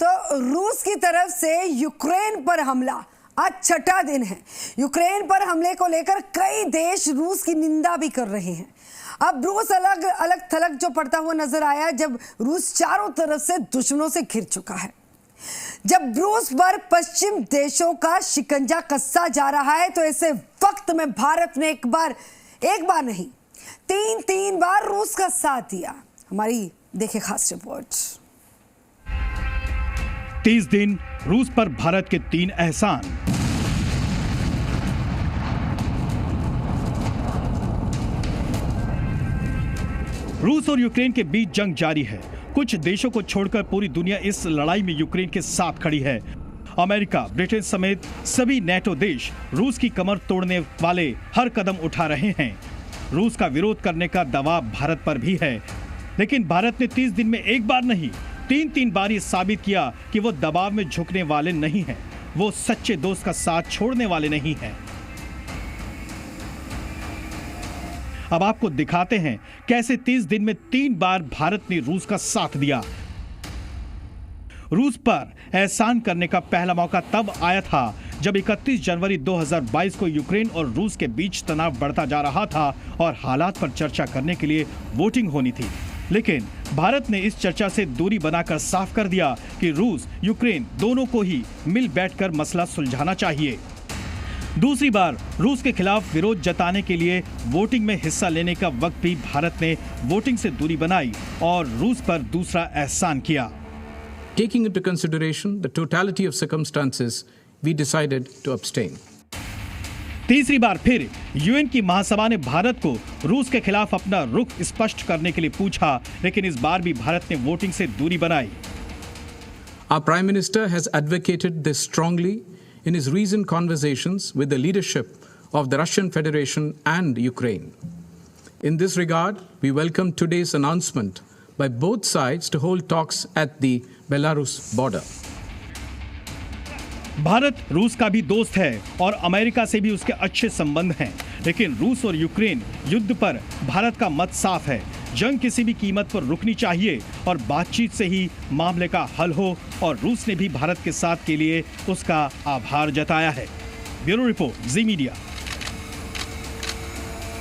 तो रूस की तरफ से यूक्रेन पर हमला आज छठा दिन है। यूक्रेन पर हमले को लेकर कई देश रूस की निंदा भी कर रहे हैं। अब रूस अलग अलग थलग जो पड़ता हुआ नजर आया जब रूस चारों तरफ से दुश्मनों से घिर चुका है। जब रूस पर पश्चिम देशों का शिकंजा कसा जा रहा है तो ऐसे वक्त में भारत ने एक बार नहीं तीन बार रूस का साथ दिया। हमारी देखे खास रिपोर्ट। 30 दिन रूस पर भारत के 3 एहसान। रूस और यूक्रेन के बीच जंग जारी है। कुछ देशों को छोड़कर पूरी दुनिया इस लड़ाई में यूक्रेन के साथ खड़ी है। अमेरिका, ब्रिटेन समेत सभी नेटो देश रूस की कमर तोड़ने वाले हर कदम उठा रहे हैं। रूस का विरोध करने का दबाव भारत पर भी है, लेकिन भारत ने 30 दिन में एक बार नहीं तीन बार ये साबित किया कि वो दबाव में झुकने वाले नहीं हैं। वो सच्चे दोस्त का साथ छोड़ने वाले नहीं हैं। अब आपको दिखाते हैं कैसे 30 दिन में 3 बार भारत ने रूस का साथ दिया। रूस पर एहसान करने का पहला मौका तब आया था जब 31 जनवरी 2022 को यूक्रेन और रूस के बीच तनाव बढ़ता जा रहा था और हालात पर चर्चा करने के लिए वोटिंग होनी थी। लेकिन भारत ने इस चर्चा से दूरी बनाकर साफ कर दिया कि रूस, यूक्रेन दोनों को ही मिल बैठकर मसला सुलझाना चाहिए। दूसरी बार रूस के खिलाफ विरोध जताने के लिए वोटिंग में हिस्सा लेने का वक्त भी भारत ने वोटिंग से दूरी बनाई और रूस पर दूसरा एहसान किया। Taking into consideration the totality of circumstances, we decided to abstain. तीसरी बार फिर यूएन की महासभा ने भारत को रूस के खिलाफ अपना रुख स्पष्ट करने के लिए पूछा, लेकिन इस बार भी भारत ने वोटिंग से दूरी बनाई। Our Prime Minister has advocated this strongly in his recent conversations with the leadership of the Russian Federation and Ukraine. In this regard, we welcome today's announcement by both sides to hold talks at the Belarus border. Bharat रूस का भी दोस्त है और America से भी उसके अच्छे संबंध हैं, लेकिन रूस और यूक्रेन युद्ध पर भारत का मत साफ है। जंग किसी भी कीमत पर रुकनी चाहिए और बातचीत से ही मामले का हल हो, और रूस ने भी भारत के साथ के लिए उसका आभार जताया है। ब्यूरो रिपोर्ट, जी मीडिया।